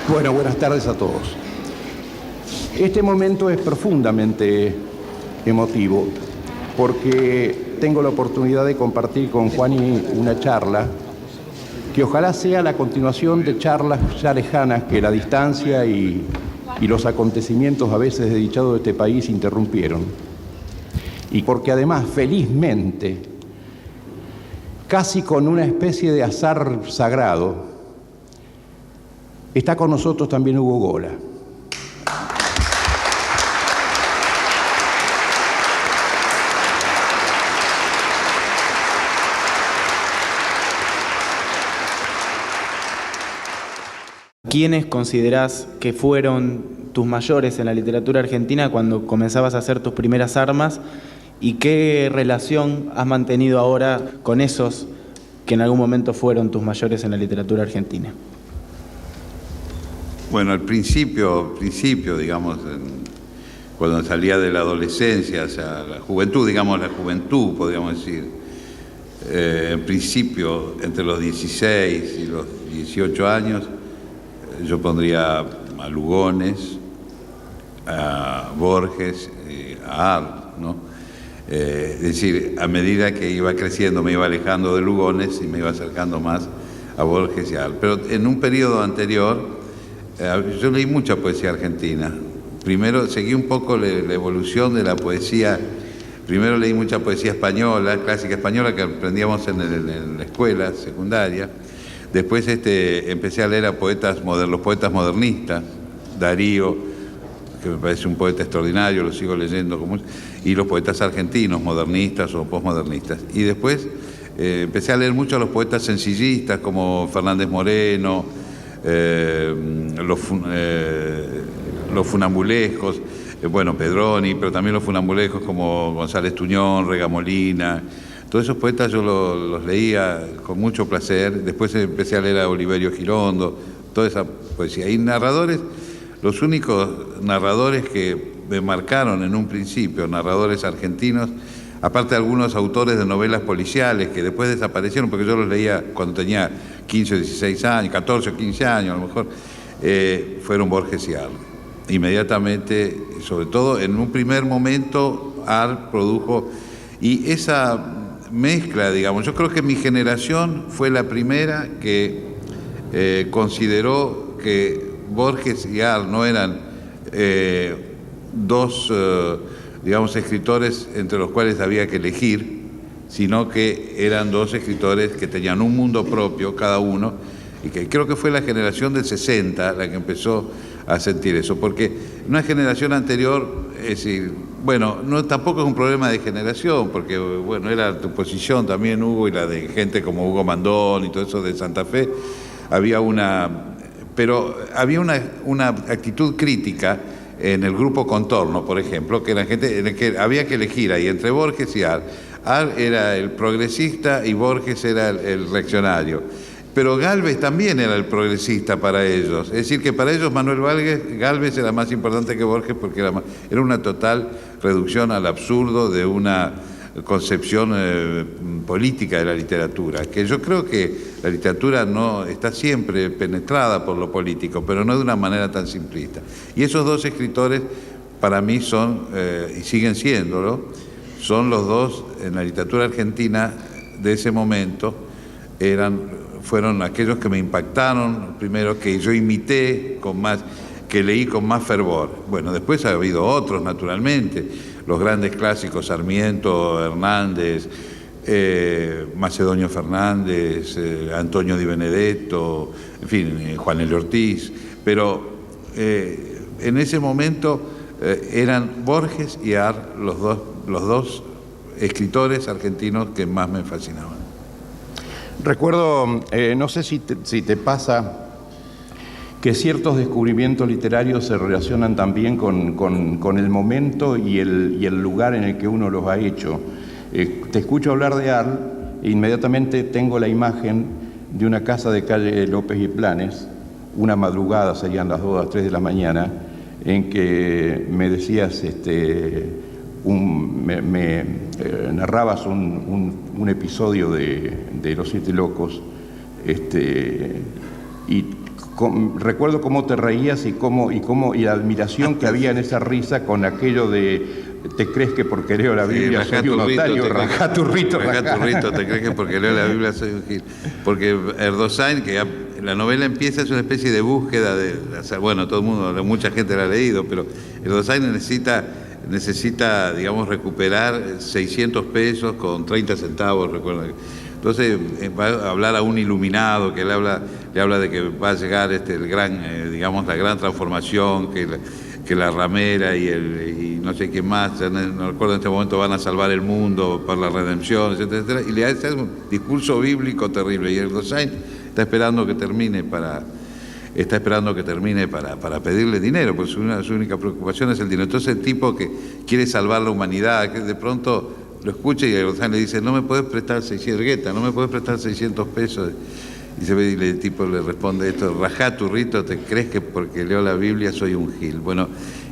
Bueno, buenas tardes a todos. Este momento es profundamente emotivo porque tengo la oportunidad de compartir con Juani una charla que ojalá sea la continuación de charlas ya lejanas que la distancia y los acontecimientos a veces desdichados de este país interrumpieron. Y porque además, felizmente, casi con una especie de azar sagrado, está con nosotros también Hugo Gola. ¿Quiénes considerás que fueron tus mayores en la literatura argentina cuando comenzabas a hacer tus primeras armas? ¿Y qué relación has mantenido ahora con esos que en algún momento fueron tus mayores en la literatura argentina? Bueno, al principio, digamos, cuando salía de la adolescencia, o sea, la juventud, digamos, la juventud, podríamos decir, en principio, entre los 16 y los 18 años, yo pondría a Lugones, a Borges, a Arlt, ¿no? Es decir, a medida que iba creciendo me iba alejando de Lugones y me iba acercando más a Borges y a Arlt. Pero en un periodo anterior, yo leí mucha poesía argentina. Primero seguí un poco la evolución de la poesía. Primero leí mucha poesía española, clásica española, que aprendíamos en la escuela secundaria. Después empecé a leer a los poetas modernistas, Darío, que me parece un poeta extraordinario, lo sigo leyendo, y los poetas argentinos, modernistas o posmodernistas. Y después empecé a leer mucho a los poetas sencillistas, como Fernández Moreno, los funambulescos, Pedroni, pero también los funambulescos como González Tuñón, Regamolina. Todos esos poetas yo los leía con mucho placer. Después empecé a leer a Oliverio Girondo, toda esa poesía. Y narradores, los únicos narradores que me marcaron en un principio, narradores argentinos, aparte de algunos autores de novelas policiales que después desaparecieron, porque yo los leía cuando tenía 15 o 16 años, 14 o 15 años a lo mejor, fueron Borges y Arlt. Inmediatamente, sobre todo en un primer momento, Arlt produjo, y esa mezcla, digamos, yo creo que mi generación fue la primera que consideró que Borges y Arlt no eran dos, digamos, escritores entre los cuales había que elegir, sino que eran dos escritores que tenían un mundo propio cada uno, y que creo que fue la generación del 60 la que empezó a sentir eso, porque una generación anterior, es decir, bueno, no, tampoco es un problema de generación, porque bueno, era tu posición también, Hugo, y la de gente como Hugo Mandón y todo eso de Santa Fe, pero había una actitud crítica en el grupo Contorno, por ejemplo, que era gente en la que había que elegir ahí entre Borges y Arlt. Arlt era el progresista y Borges era el reaccionario. Pero Gálvez también era el progresista para ellos. Es decir, que para ellos Manuel Gálvez era más importante que Borges porque era una total reducción al absurdo de una concepción política de la literatura, que yo creo que la literatura no está siempre penetrada por lo político, pero no de una manera tan simplista. Y esos dos escritores para mí son, y siguen siéndolo, son los dos en la literatura argentina de ese momento, fueron aquellos que me impactaron, primero que yo imité que leí con más fervor. Bueno, después ha habido otros, naturalmente, los grandes clásicos, Sarmiento, Hernández, Macedonio Fernández, Antonio Di Benedetto, en fin, Juan L. Ortiz, pero en ese momento eran Borges y Arlt los dos escritores argentinos que más me fascinaban. Recuerdo, no sé si te pasa que ciertos descubrimientos literarios se relacionan también con el momento y el lugar en el que uno los ha hecho. Te escucho hablar de Arlt e inmediatamente tengo la imagen de una casa de calle López y Planes, una madrugada, serían las 2 a las 3 de la mañana, en que me decías, me narrabas un episodio de Los Siete Locos, y recuerdo cómo te reías y la admiración que había en esa risa con aquello de ¿te crees que porque leo la Biblia soy un notario? Rajá tu rito, ¿te crees que porque leo la Biblia soy un gil? Porque Erdosán, que la novela empieza, es una especie de búsqueda bueno, todo el mundo, mucha gente la ha leído, pero Erdosán necesita, digamos, recuperar 600 pesos con 30 centavos, recuerdo. Entonces va a hablar a un iluminado que le habla de que va a llegar digamos, la gran transformación, que la ramera y no sé quién más, no recuerdo en este momento, van a salvar el mundo por la redención, etcétera, etcétera, y le hace un discurso bíblico terrible, y Erdosán está esperando que termine para pedirle dinero, porque su única preocupación es el dinero. Entonces el tipo que quiere salvar la humanidad, que de pronto lo escucha y Erdosán le dice, no me puedes prestar 600 pesos. Y el tipo le responde esto, rajá tu rito, ¿te crees que porque leo la Biblia soy un gil? Bueno,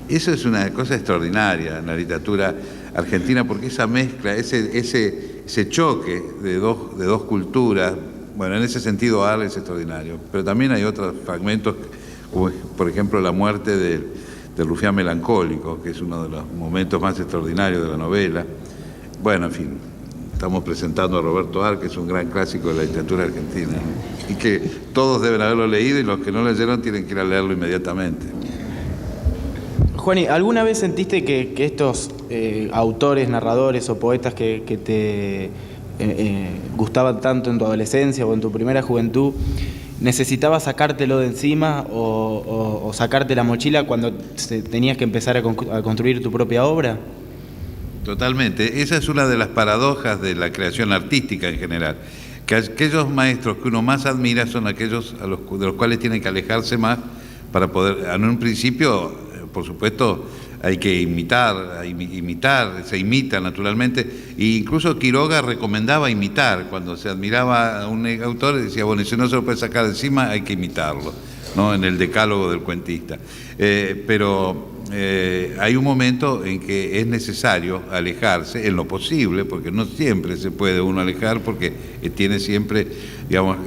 eso es una cosa extraordinaria en la literatura argentina, porque esa mezcla, ese choque de dos culturas, bueno, en ese sentido Ar es extraordinario, pero también hay otros fragmentos, como por ejemplo la muerte del rufián melancólico, que es uno de los momentos más extraordinarios de la novela. Bueno, en fin, estamos presentando a Roberto Ar, que es un gran clásico de la literatura argentina, y que todos deben haberlo leído, y los que no lo leyeron tienen que ir a leerlo inmediatamente. Juani, ¿alguna vez sentiste que estos autores, narradores o poetas que te gustaban tanto en tu adolescencia o en tu primera juventud, necesitabas sacártelo de encima o sacarte la mochila cuando tenías que empezar a construir tu propia obra? Totalmente. Esa es una de las paradojas de la creación artística en general. Que aquellos maestros que uno más admira son aquellos de los cuales tienen que alejarse más para poder, en un principio, por supuesto, hay que imitar, se imita naturalmente, e incluso Quiroga recomendaba imitar, cuando se admiraba a un autor, decía, bueno, si no se lo puede sacar de encima, hay que imitarlo, ¿no? En el decálogo del cuentista. Pero hay un momento en que es necesario alejarse, en lo posible, porque no siempre se puede uno alejar, porque tiene siempre, digamos,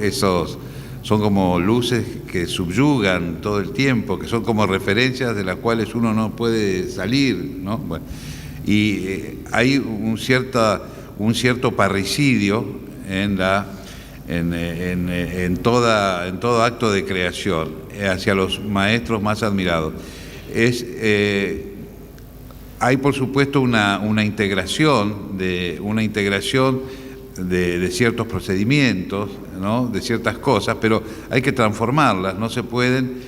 son como luces que subyugan todo el tiempo, que son como referencias de las cuales uno no puede salir, ¿no? Bueno, y hay un cierto parricidio en todo acto de creación hacia los maestros más admirados. Hay por supuesto una integración de ciertos procedimientos, ¿no? De ciertas cosas, pero hay que transformarlas, no se pueden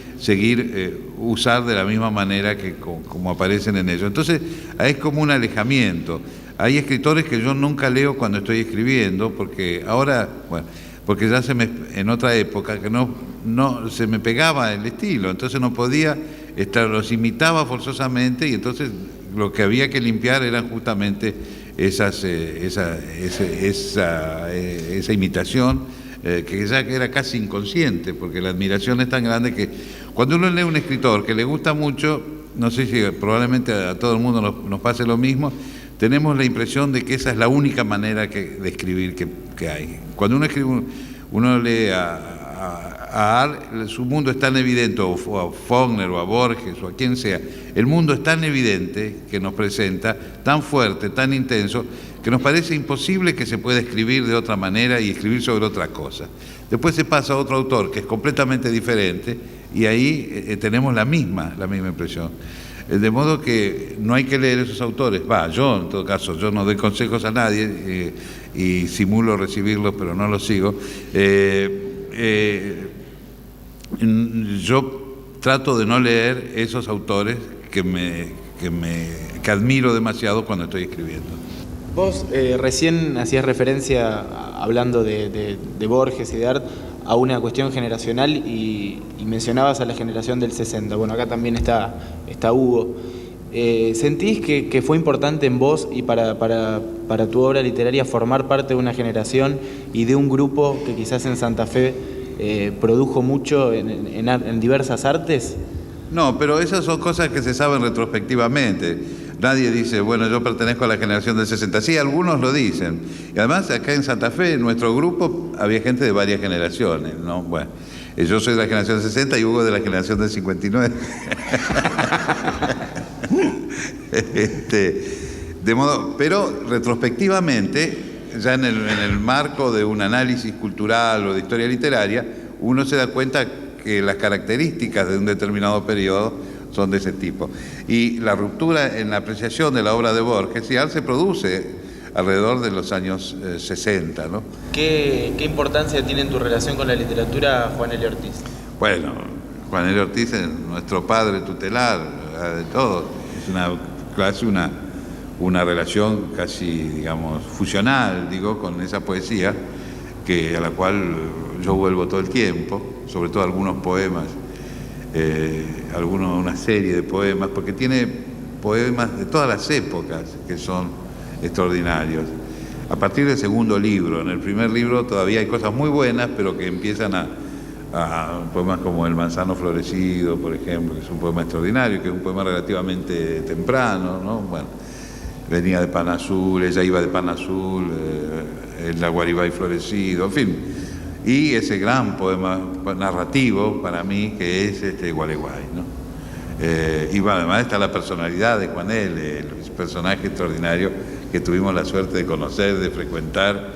usar de la misma manera que como aparecen en ellos. Entonces es como un alejamiento. Hay escritores que yo nunca leo cuando estoy escribiendo, porque ahora, bueno, porque ya en otra época que no se me pegaba el estilo, entonces no podía los imitaba forzosamente, y entonces lo que había que limpiar eran justamente esa imitación, que ya era casi inconsciente, porque la admiración es tan grande que cuando uno lee a un escritor que le gusta mucho, no sé si probablemente a todo el mundo nos pase lo mismo, tenemos la impresión de que esa es la única manera de escribir que hay. Cuando uno escribe, uno lee a Ar, su mundo es tan evidente, o a Faulkner, o a Borges, o a quien sea, el mundo es tan evidente que nos presenta, tan fuerte, tan intenso, que nos parece imposible que se pueda escribir de otra manera y escribir sobre otra cosa. Después se pasa a otro autor que es completamente diferente, y ahí tenemos la misma impresión. De modo que no hay que leer esos autores. Yo en todo caso, yo no doy consejos a nadie, y simulo recibirlos, pero no los sigo. Yo trato de no leer esos autores que admiro demasiado cuando estoy escribiendo. Vos recién hacías referencia, hablando de Borges y de Art, a una cuestión generacional y mencionabas a la generación del 60. Bueno, acá también está Hugo. ¿Sentís que fue importante en vos y para tu obra literaria formar parte de una generación y de un grupo que quizás en Santa Fe produjo mucho en diversas artes? No, pero esas son cosas que se saben retrospectivamente. Nadie dice, bueno, yo pertenezco a la generación del 60. Sí, algunos lo dicen. Y además acá en Santa Fe, en nuestro grupo, había gente de varias generaciones, ¿no? Bueno, Yo soy de la generación del 60 y Hugo de la generación del 59. Pero retrospectivamente, ya en el marco de un análisis cultural o de historia literaria, uno se da cuenta que las características de un determinado periodo son de ese tipo. Y la ruptura en la apreciación de la obra de Borges se produce alrededor de los años 60, ¿no? ¿Qué importancia tiene en tu relación con la literatura Juan L. Ortiz? Bueno, Juan L. Ortiz es nuestro padre tutelar de todos. Es casi una relación casi, digamos, fusional, con esa poesía a la cual yo vuelvo todo el tiempo, sobre todo algunos poemas, una serie de poemas, porque tiene poemas de todas las épocas que son extraordinarios. A partir del segundo libro, en el primer libro todavía hay cosas muy buenas, pero que empiezan a poemas como El manzano florecido, por ejemplo, que es un poema extraordinario, que es un poema relativamente temprano, ¿no? Bueno, venía de pan azul, ella iba de pan azul, el Aguaribay florecido, en fin. Y ese gran poema narrativo para mí que es Gualeguay, ¿no? Y bueno, además está la personalidad de Juan L., el personaje extraordinario que tuvimos la suerte de conocer, de frecuentar,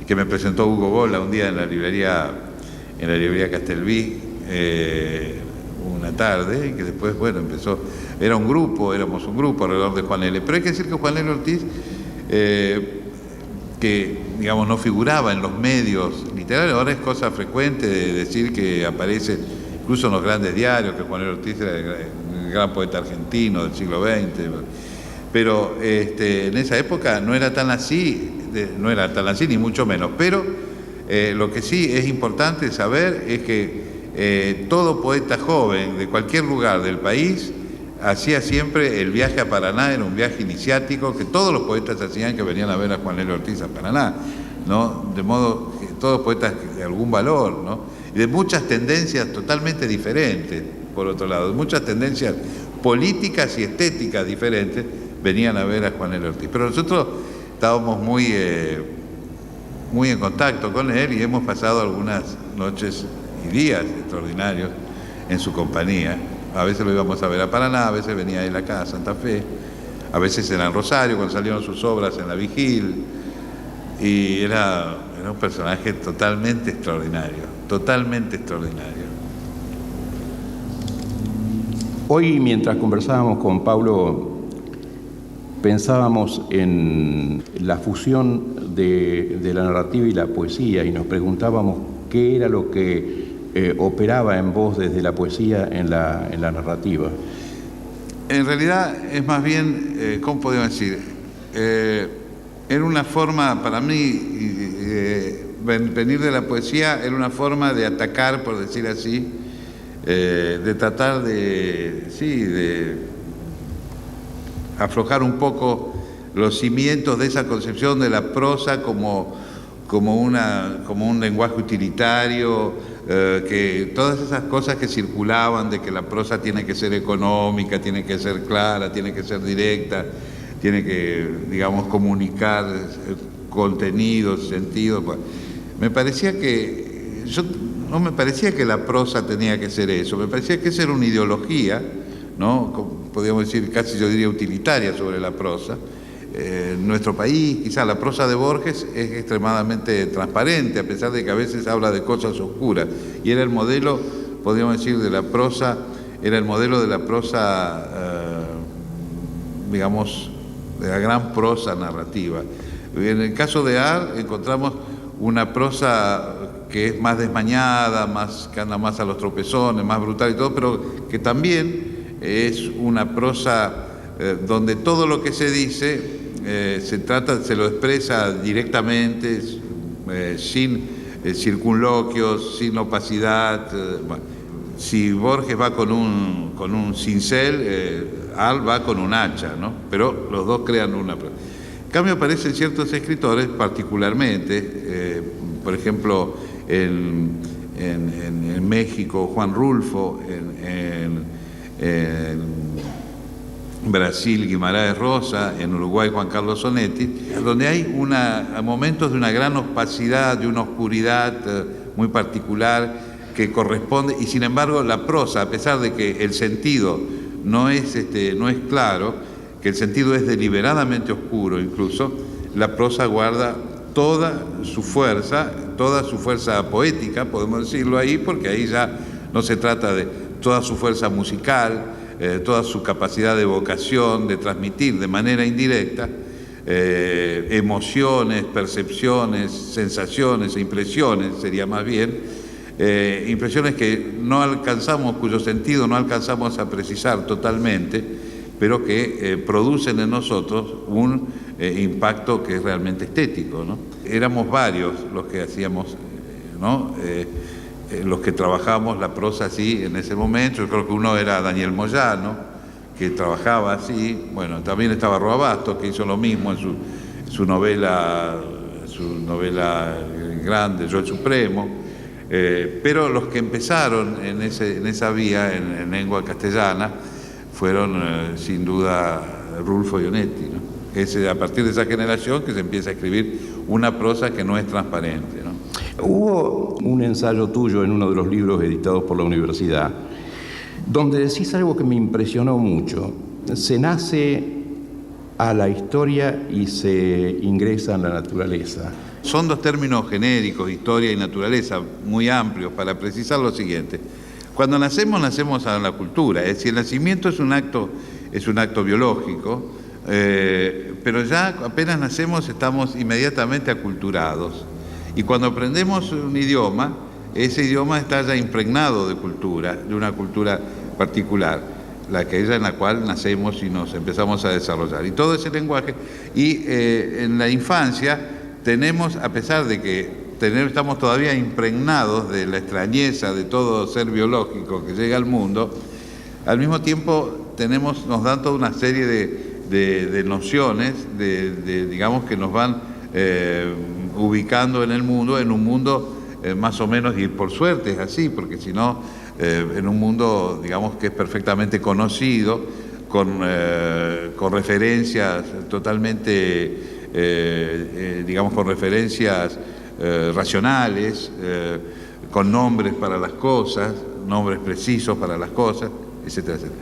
y que me presentó Hugo Bolla un día en la librería Castelví, una tarde, y que después, bueno, éramos un grupo alrededor de Juan L. Pero hay que decir que Juan L. Ortiz, que, digamos, no figuraba en los medios literarios, ahora es cosa frecuente de decir que aparece incluso en los grandes diarios, que Juan L. Ortiz era el gran poeta argentino del siglo XX, pero en esa época no era tan así, ni mucho menos. Pero lo que sí es importante saber es que todo poeta joven de cualquier lugar del país hacía siempre el viaje a Paraná, era un viaje iniciático que todos los poetas hacían, que venían a ver a Juan L. Ortiz a Paraná, ¿no? De modo que todos poetas de algún valor, ¿no? Y de muchas tendencias totalmente diferentes, por otro lado, de muchas tendencias políticas y estéticas diferentes, venían a ver a Juan L. Ortiz. Pero nosotros estábamos muy en contacto con él y hemos pasado algunas noches y días extraordinarios en su compañía. A veces lo íbamos a ver a Paraná, a veces venía él acá a Santa Fe, a veces era en Rosario, cuando salieron sus obras en La Vigil, y era un personaje totalmente extraordinario, totalmente extraordinario. Hoy, mientras conversábamos con Pablo, pensábamos en la fusión de la narrativa y la poesía y nos preguntábamos qué era lo que operaba en vos desde la poesía en la narrativa. En realidad es más bien, ¿cómo podemos decir? Era una forma, para mí, venir de la poesía era una forma de atacar, por decir así, de tratar de aflojar un poco los cimientos de esa concepción de la prosa como un lenguaje utilitario, que todas esas cosas que circulaban de que la prosa tiene que ser económica, tiene que ser clara, tiene que ser directa, tiene que, digamos, comunicar contenidos, sentidos. Me parecía que no me parecía que la prosa tenía que ser eso, me parecía que esa era una ideología, ¿no? Podríamos decir, casi yo diría utilitaria sobre la prosa. En nuestro país, quizá la prosa de Borges es extremadamente transparente, a pesar de que a veces habla de cosas oscuras. Y era el modelo, podríamos decir, de la prosa, digamos, de la gran prosa narrativa. En el caso de Ar encontramos una prosa que es más desmañada, que anda más a los tropezones, más brutal y todo, pero que también es una prosa donde todo lo que se dice se lo expresa directamente, sin circunloquios, sin opacidad. Bueno, si Borges va con un cincel, Al va con un hacha, ¿no? Pero los dos crean una prosa. En cambio aparecen ciertos escritores particularmente, por ejemplo en México Juan Rulfo, en Brasil Guimarães Rosa, en Uruguay Juan Carlos Sonetti, donde hay momentos de una gran opacidad, de una oscuridad muy particular, que corresponde, y sin embargo la prosa, a pesar de que el sentido no es claro, que el sentido es deliberadamente oscuro incluso, la prosa guarda toda su fuerza poética, podemos decirlo ahí, porque ahí ya no se trata de toda su fuerza musical, toda su capacidad de evocación, de transmitir de manera indirecta emociones, percepciones, sensaciones e impresiones, sería más bien, impresiones que no alcanzamos, cuyo sentido no alcanzamos a precisar totalmente, pero que producen en nosotros un impacto que es realmente estético, ¿no? Éramos varios los que hacíamos, ¿no? Los que trabajábamos la prosa así en ese momento. Yo creo que uno era Daniel Moyano, que trabajaba así. Bueno, también estaba Roa Bastos, que hizo lo mismo en su novela grande, Yo el Supremo. Pero los que empezaron en esa vía, en lengua castellana, fueron sin duda Rulfo Ionetti, ¿no? Es a partir de esa generación que se empieza a escribir una prosa que no es transparente, ¿no? Hubo un ensayo tuyo en uno de los libros editados por la universidad, donde decís algo que me impresionó mucho. Se nace a la historia y se ingresa en la naturaleza. Son dos términos genéricos, historia y naturaleza, muy amplios, para precisar lo siguiente. Cuando nacemos a la cultura, es decir, el nacimiento es un acto biológico, pero ya apenas nacemos estamos inmediatamente aculturados. Y cuando aprendemos un idioma, ese idioma está ya impregnado de cultura, de una cultura particular, aquella en la cual nacemos y nos empezamos a desarrollar. Y todo ese lenguaje, y en la infancia tenemos, a pesar de que estamos todavía impregnados de la extrañeza de todo ser biológico que llega al mundo, al mismo tiempo nos dan toda una serie de nociones, digamos, que nos van ubicando en un mundo más o menos, y por suerte es así, porque si no, en un mundo, digamos, que es perfectamente conocido, con referencias totalmente, digamos, con referencias racionales, con nombres para las cosas, nombres precisos para las cosas, etcétera, etcétera.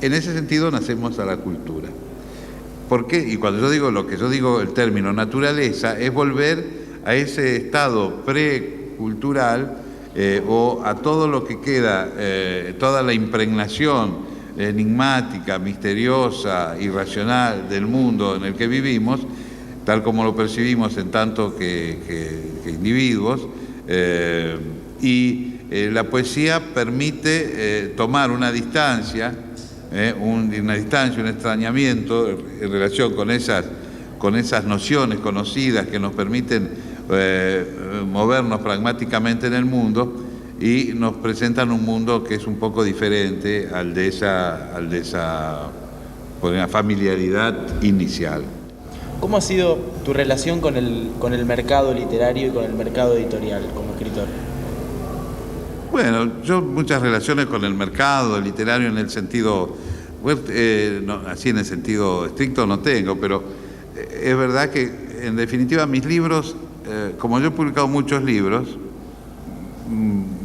En ese sentido nacemos a la cultura. ¿Por qué? Y cuando yo digo el término naturaleza, es volver a ese estado precultural o a todo lo que queda, toda la impregnación enigmática, misteriosa, irracional del mundo en el que vivimos, tal como lo percibimos en tanto que individuos, y la poesía permite tomar una distancia, un extrañamiento en relación con esas nociones conocidas que nos permiten movernos pragmáticamente en el mundo, y nos presentan un mundo que es un poco diferente al de esa familiaridad inicial. ¿Cómo ha sido tu relación con el mercado literario y con el mercado editorial como escritor? Bueno, yo muchas relaciones con el mercado literario en el sentido, así en el sentido estricto no tengo, pero es verdad que en definitiva mis libros, como yo he publicado muchos libros,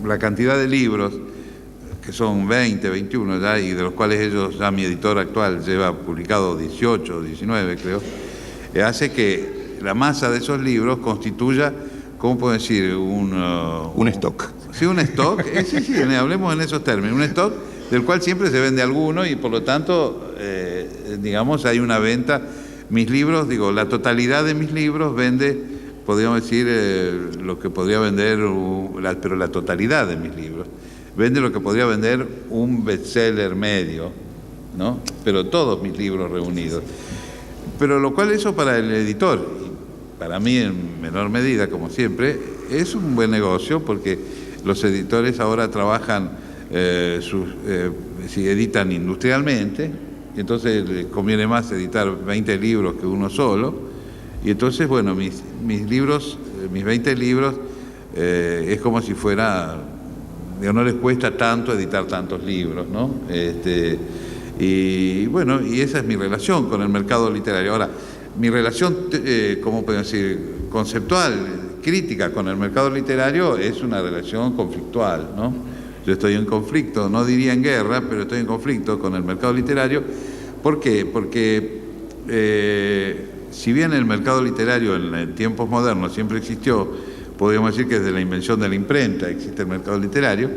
la cantidad de libros, que son 20, 21 ya, y de los cuales ya mi editor actual lleva publicado 18 o 19 creo, hace que la masa de esos libros constituya, ¿cómo puedo decir? Un stock. Sí, un stock, sí, hablemos en esos términos, un stock del cual siempre se vende alguno y por lo tanto, digamos, hay una venta. Mis libros, la totalidad de mis libros vende, podríamos decir, lo que podría vender, pero la totalidad de mis libros vende lo que podría vender un bestseller medio, ¿no? Pero todos mis libros reunidos. Pero lo cual eso para el editor, y para mí en menor medida, como siempre, es un buen negocio porque los editores ahora trabajan, si editan industrialmente, entonces les conviene más editar 20 libros que uno solo, y entonces, bueno, mis 20 libros, es como si fuera, no les cuesta tanto editar tantos libros, ¿no? Y bueno, y esa es mi relación con el mercado literario. Ahora, mi relación, ¿cómo puedo decir?, conceptual, crítica con el mercado literario es una relación conflictual, ¿no? Yo estoy en conflicto, no diría en guerra, pero estoy en conflicto con el mercado literario. ¿Por qué? Porque si bien el mercado literario en tiempos modernos siempre existió, podríamos decir que desde la invención de la imprenta existe el mercado literario,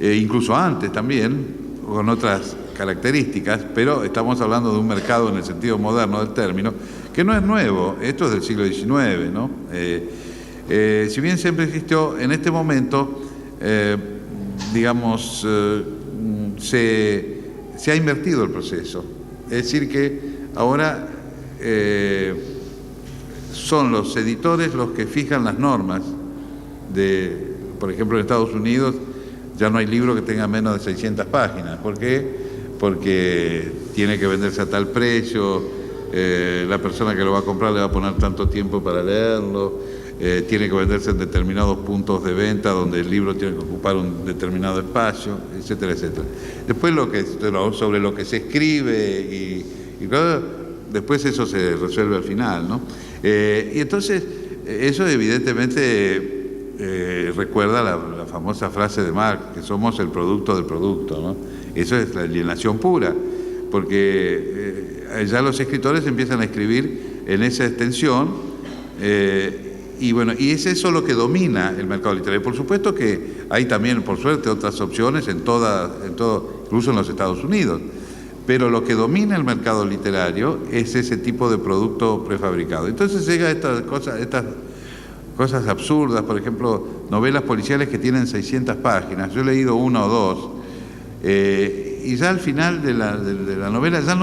incluso antes también, con otras características, pero estamos hablando de un mercado en el sentido moderno del término, que no es nuevo, esto es del siglo XIX, ¿no? Si bien siempre existió, en este momento, digamos, se ha invertido el proceso. Es decir que ahora son los editores los que fijan las normas por ejemplo, en Estados Unidos ya no hay libro que tenga menos de 600 páginas. ¿Por qué? Porque tiene que venderse a tal precio, la persona que lo va a comprar le va a poner tanto tiempo para leerlo, tiene que venderse en determinados puntos de venta donde el libro tiene que ocupar un determinado espacio, etcétera, etcétera. Después sobre lo que se escribe y después eso se resuelve al final, ¿no? Y entonces eso evidentemente recuerda la famosa frase de Marx, que somos el producto del producto, ¿no? Eso es la alienación pura, porque ya los escritores empiezan a escribir en esa extensión, y bueno, y es eso lo que domina el mercado literario. Por supuesto que hay también, por suerte, otras opciones en todo, incluso en los Estados Unidos, pero lo que domina el mercado literario es ese tipo de producto prefabricado. Entonces llega a estas cosas absurdas, por ejemplo, novelas policiales que tienen 600 páginas. Yo he leído una o dos, y ya al final de la novela ya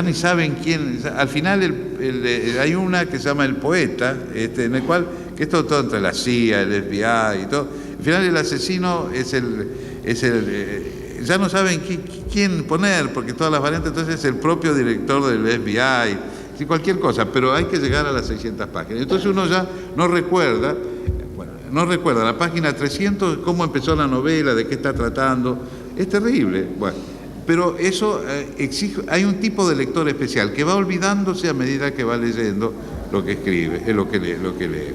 ni saben quién. Al final hay una que se llama El Poeta, en el cual, que es todo entre la CIA, el FBI y todo. Al final el asesino ya no saben quién poner, porque todas las variantes, entonces es el propio director del FBI, cualquier cosa, pero hay que llegar a las 600 páginas. Entonces uno ya no recuerda la página 300, cómo empezó la novela, de qué está tratando. Es terrible. Bueno, pero eso exige, hay un tipo de lector especial que va olvidándose a medida que va leyendo lo que escribe, lo que lee.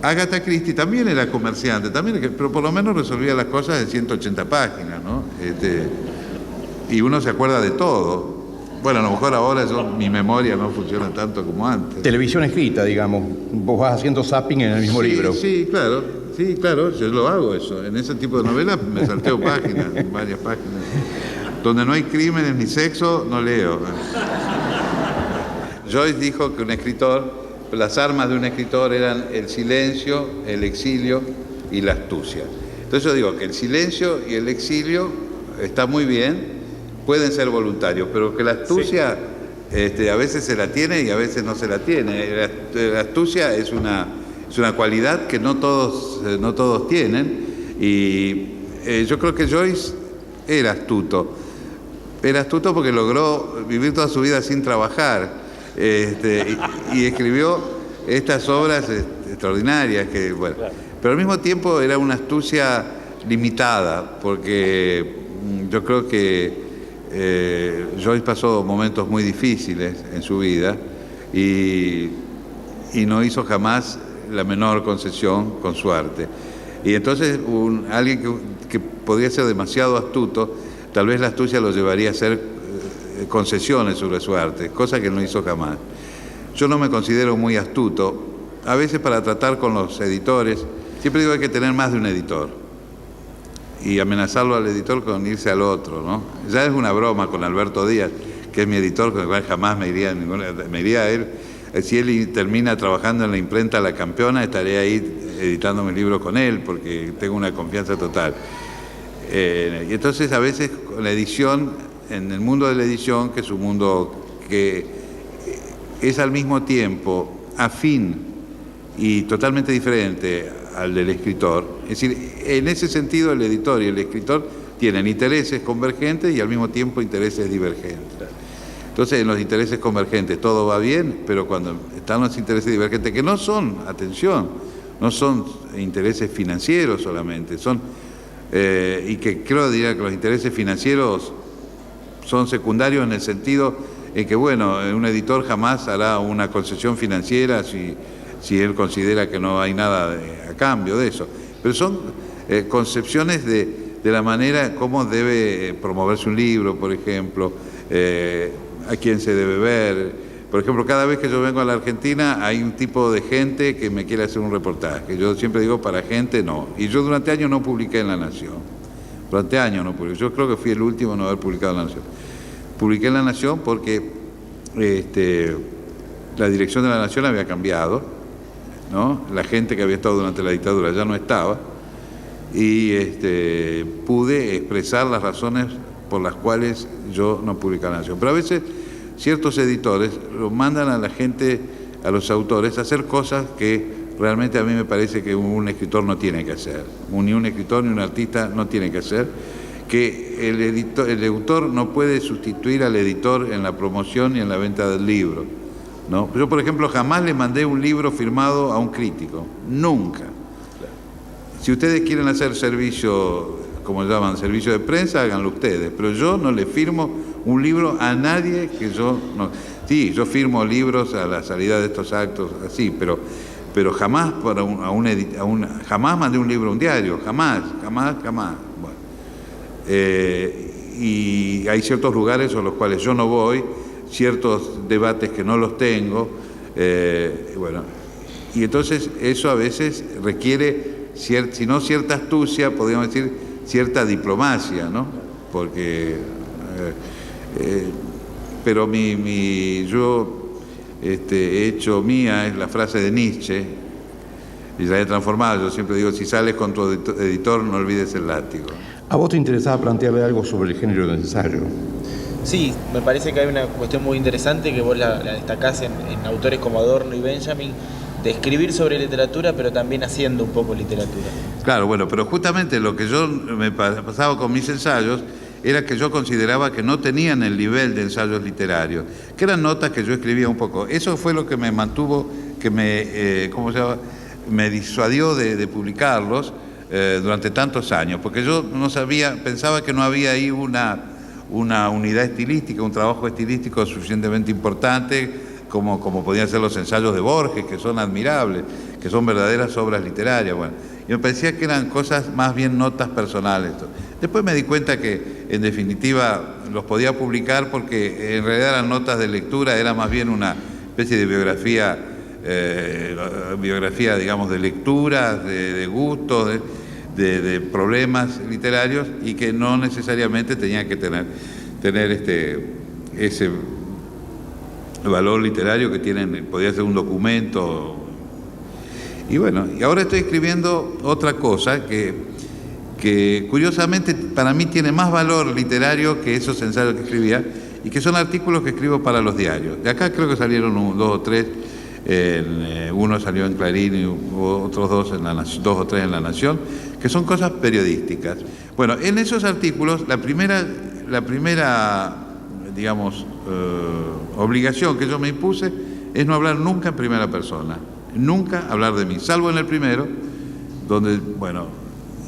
Agatha Christie también era comerciante, pero por lo menos resolvía las cosas en 180 páginas, ¿no? Y uno se acuerda de todo. Bueno, a lo mejor ahora mi memoria no funciona tanto como antes. Televisión escrita, digamos. Vos vas haciendo zapping en el mismo libro. Sí, claro, yo lo hago eso. En ese tipo de novelas me salteo páginas, varias páginas. Donde no hay crímenes ni sexo, no leo. Joyce dijo que un escritor, las armas de un escritor eran el silencio, el exilio y la astucia. Entonces yo digo que el silencio y el exilio está muy bien, pueden ser voluntarios, pero que la astucia a veces se la tiene y a veces no se la tiene. La astucia es una cualidad que no todos tienen, y yo creo que Joyce era astuto porque logró vivir toda su vida sin trabajar, y escribió estas obras extraordinarias pero al mismo tiempo era una astucia limitada, porque yo creo que Joyce pasó momentos muy difíciles en su vida y no hizo jamás la menor concesión con su arte. Y entonces alguien que podría ser demasiado astuto, tal vez la astucia lo llevaría a hacer concesiones sobre su arte, cosa que no hizo jamás. Yo no me considero muy astuto. A veces para tratar con los editores, siempre digo que hay que tener más de un editor y amenazarlo al editor con irse al otro, ¿no? Ya es una broma con Alberto Díaz, que es mi editor, con el cual jamás me iría a él. Si él termina trabajando en la imprenta La Campeona, estaré ahí editando mi libro con él, porque tengo una confianza total. Y entonces a veces con la edición, en el mundo de la edición, que es un mundo que es al mismo tiempo afín y totalmente diferente al del escritor, es decir, en ese sentido el editor y el escritor tienen intereses convergentes y al mismo tiempo intereses divergentes. Entonces en los intereses convergentes todo va bien, pero cuando están los intereses divergentes, que no son, atención, no son intereses financieros solamente, son y que diría que los intereses financieros son secundarios en el sentido en que, bueno, un editor jamás hará una concesión financiera si si él considera que no hay nada a cambio de eso. Pero son concepciones de la manera como debe promoverse un libro, por ejemplo, a quién se debe ver. Por ejemplo, cada vez que yo vengo a la Argentina hay un tipo de gente que me quiere hacer un reportaje. Yo siempre digo, para gente no. Y yo durante años no publiqué en La Nación. Durante años no publiqué. Yo creo que fui el último en no haber publicado en La Nación. Publiqué en La Nación porque la dirección de La Nación había cambiado, ¿no? La gente que había estado durante la dictadura ya no estaba. Y pude expresar las razones por las cuales yo no publicaba en La Nación. Pero a veces ciertos editores lo mandan a la gente, a los autores, a hacer cosas que realmente a mí me parece que un escritor no tiene que hacer. Ni un escritor ni un artista no tiene que hacer. Que el autor no puede sustituir al editor en la promoción y en la venta del libro, ¿no? Yo, por ejemplo, jamás le mandé un libro firmado a un crítico. Nunca. Si ustedes quieren hacer servicio, como llaman, servicio de prensa, háganlo ustedes. Pero yo no le firmo un libro a nadie que yo no. Sí, yo firmo libros a la salida de estos actos, así, pero jamás para jamás mandé un libro a un diario, jamás. Bueno, y hay ciertos lugares a los cuales yo no voy, ciertos debates que no los tengo, bueno, y entonces eso a veces requiere, si no cierta astucia, podríamos decir cierta diplomacia, ¿no? Porque pero yo he hecho mía es la frase de Nietzsche y la he transformado. Yo siempre digo, si sales con tu editor no olvides el látigo. ¿A vos te interesaba plantearle algo sobre el género de ensayo? Sí, me parece que hay una cuestión muy interesante que vos la destacás en autores como Adorno y Benjamin, de escribir sobre literatura, pero también haciendo un poco literatura. Claro, bueno, pero justamente lo que yo me pasaba con mis ensayos era que yo consideraba que no tenían el nivel de ensayos literarios, que eran notas que yo escribía un poco. Eso fue lo que me mantuvo, que me disuadió de publicarlos durante tantos años, porque yo no sabía, pensaba que no había ahí una unidad estilística, un trabajo estilístico suficientemente importante como podían ser los ensayos de Borges, que son admirables, que son verdaderas obras literarias. Bueno, y me parecía que eran cosas más bien notas personales. Después me di cuenta que, en definitiva, los podía publicar porque en realidad las notas de lectura era más bien una especie de biografía, digamos, de lecturas, de gustos, de problemas literarios, y que no necesariamente tenía que tener ese valor literario que tienen, podía ser un documento. Y bueno, y ahora estoy escribiendo otra cosa que curiosamente para mí tiene más valor literario que esos ensayos que escribía, y que son artículos que escribo para los diarios. De acá creo que salieron 2 o 3, uno salió en Clarín y otros 2 o 3 en La Nación, que son cosas periodísticas. Bueno, en esos artículos la primera digamos, obligación que yo me impuse es no hablar nunca en primera persona, nunca hablar de mí, salvo en el primero, donde, bueno,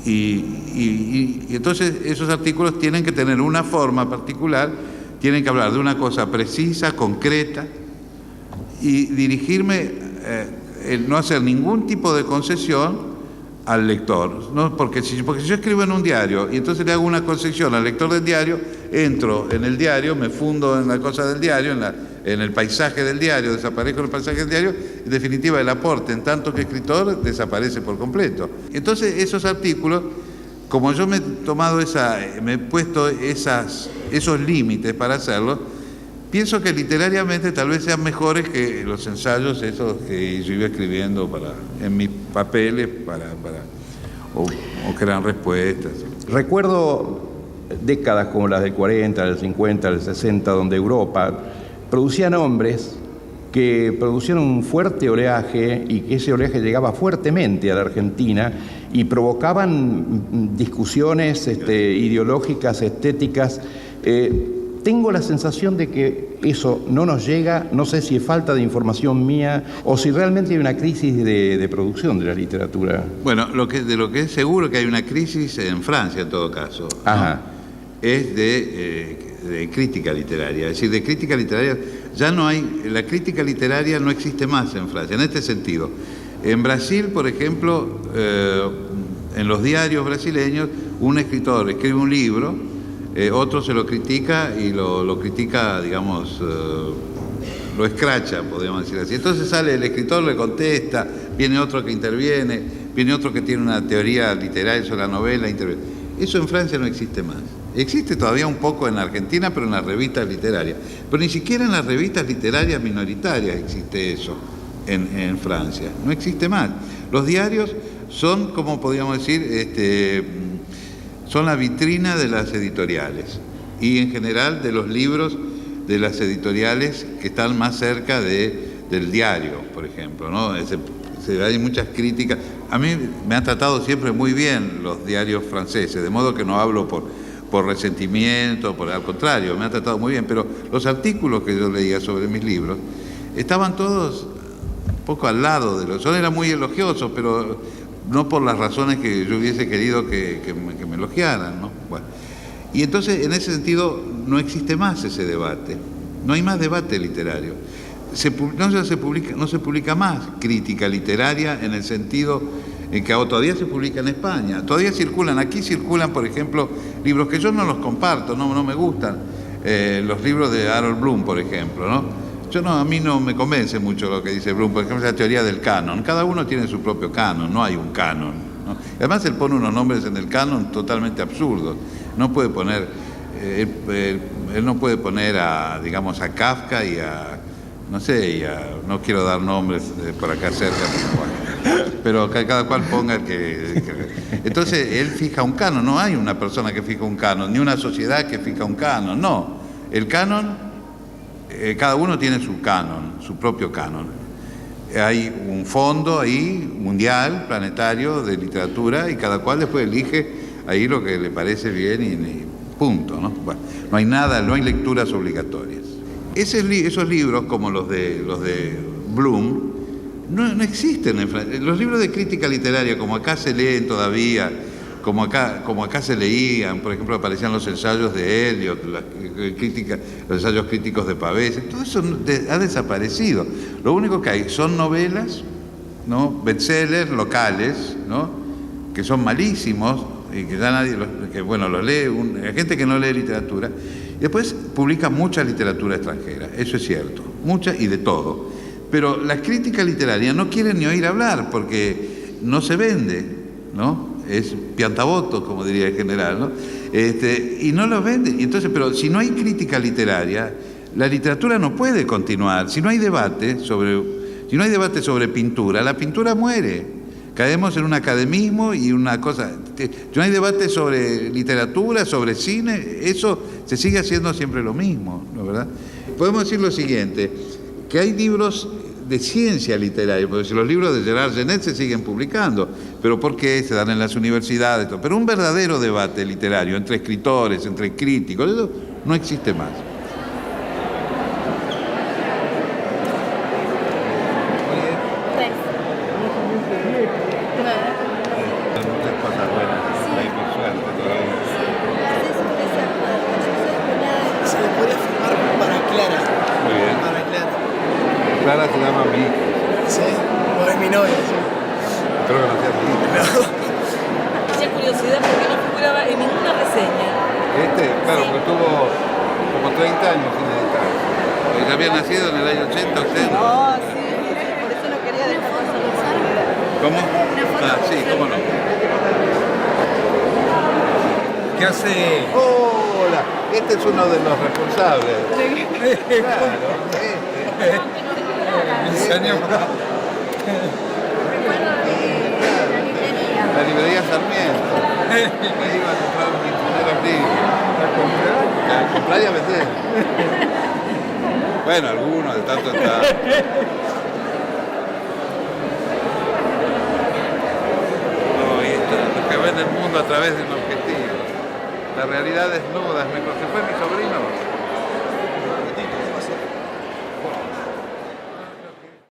y entonces esos artículos tienen que tener una forma particular, tienen que hablar de una cosa precisa, concreta, y dirigirme, no hacer ningún tipo de concesión al lector, ¿no? Porque si yo escribo en un diario y entonces le hago una concesión al lector del diario, entro en el diario, me fundo en la cosa del diario, en el paisaje del diario, desaparezco en el paisaje del diario, en definitiva el aporte en tanto que escritor desaparece por completo. Entonces esos artículos, como yo me he puesto esos límites para hacerlo, pienso que literariamente tal vez sean mejores que los ensayos esos que yo iba escribiendo en mis papeles o que eran respuestas. Recuerdo décadas como las del 40, del 50, del 60, donde Europa producía nombres que producían un fuerte oleaje, y que ese oleaje llegaba fuertemente a la Argentina y provocaban discusiones ideológicas, estéticas. Tengo la sensación de que eso no nos llega, no sé si es falta de información mía o si realmente hay una crisis de producción de la literatura. Bueno, de lo que es seguro que hay una crisis en Francia en todo caso, ¿no? Ajá. Es de crítica literaria, es decir, de crítica literaria ya no hay, la crítica literaria no existe más en Francia, en este sentido. En Brasil, por ejemplo, en los diarios brasileños, un escritor escribe un libro, otro se lo critica y lo critica, digamos, lo escracha, podríamos decir así. Entonces sale el escritor, le contesta, viene otro que interviene, viene otro que tiene una teoría literaria sobre la novela, interviene. Eso en Francia no existe más. Existe todavía un poco en Argentina, pero en las revistas literarias. Pero ni siquiera en las revistas literarias minoritarias existe eso en Francia. No existe más. Los diarios son, como podríamos decir, son la vitrina de las editoriales y en general de los libros de las editoriales que están más cerca del diario, por ejemplo, ¿no? Hay muchas críticas. A mí me han tratado siempre muy bien los diarios franceses, de modo que no hablo por resentimiento, al contrario, me han tratado muy bien, pero los artículos que yo leía sobre mis libros estaban todos un poco al lado de los... Yo era muy elogioso, pero no por las razones que yo hubiese querido que me elogiaran, ¿no? Bueno, y entonces, en ese sentido, no existe más ese debate, no hay más debate literario. No se publica más crítica literaria en el sentido en que todavía se publica en España, todavía circulan, aquí circulan, por ejemplo, libros que yo no los comparto, no me gustan, los libros de Harold Bloom, por ejemplo, ¿no? A mí no me convence mucho lo que dice Bloom, por ejemplo, la teoría del canon. Cada uno tiene su propio canon, no hay un canon, ¿no? Además, él pone unos nombres en el canon totalmente absurdos. No puede poner, él no puede poner digamos, a Kafka y a, no quiero dar nombres por acá cerca, pero cada cual ponga el que... Entonces, él fija un canon, no hay una persona que fija un canon, ni una sociedad que fija un canon, no. El canon... cada uno tiene su canon, su propio canon. Hay un fondo ahí, mundial, planetario, de literatura, y cada cual después elige ahí lo que le parece bien y punto, ¿no? Bueno, no hay nada, no hay lecturas obligatorias. Esos libros, como los de Bloom, no existen en Francia. Los libros de crítica literaria, como acá se leen todavía, como acá se leían, por ejemplo, aparecían los ensayos de Eliot, los ensayos críticos de Pavese, todo eso ha desaparecido. Lo único que hay son novelas, ¿no? Bestsellers locales, ¿no? Que son malísimos y que ya nadie los lee, hay gente que no lee literatura, y después publica mucha literatura extranjera, eso es cierto, mucha y de todo. Pero las críticas literarias no quieren ni oír hablar porque no se vende, ¿no? Es piantaboto, como diría el general, ¿no? Y no lo venden. Entonces, pero si no hay crítica literaria, la literatura no puede continuar. Si no hay debate sobre pintura, la pintura muere. Caemos en un academismo y una cosa. Si no hay debate sobre literatura, sobre cine, eso se sigue haciendo siempre lo mismo, ¿no, verdad? Podemos decir lo siguiente, que hay libros de ciencia literaria, porque si los libros de Gerard Genette se siguen publicando, pero ¿por qué? Se dan en las universidades, pero un verdadero debate literario entre escritores, entre críticos, eso no existe más. Clara se llama mi hija. Sí, no es mi novia. Sí. Creo que no sea mi hija. No. Mucha curiosidad porque no figuraba en ninguna reseña. Claro, Sí. porque tuvo como 30 años sin editar. ¿Ya había nacido en el año 80 usted? No, sí, por eso no quería dejar pasar. ¿Cómo? Sí, cómo no. ¿Qué hace? Hola, este es uno de los responsables. Claro, la librería Sarmiento. Ahí iba a comprar mis primeros libros. ¿A comprar y a vender? Bueno, algunos de tanto en tanto. No, y esto es lo que ven el mundo a través de un objetivo. La realidad desnuda es mejor. Se fue mi sobrino.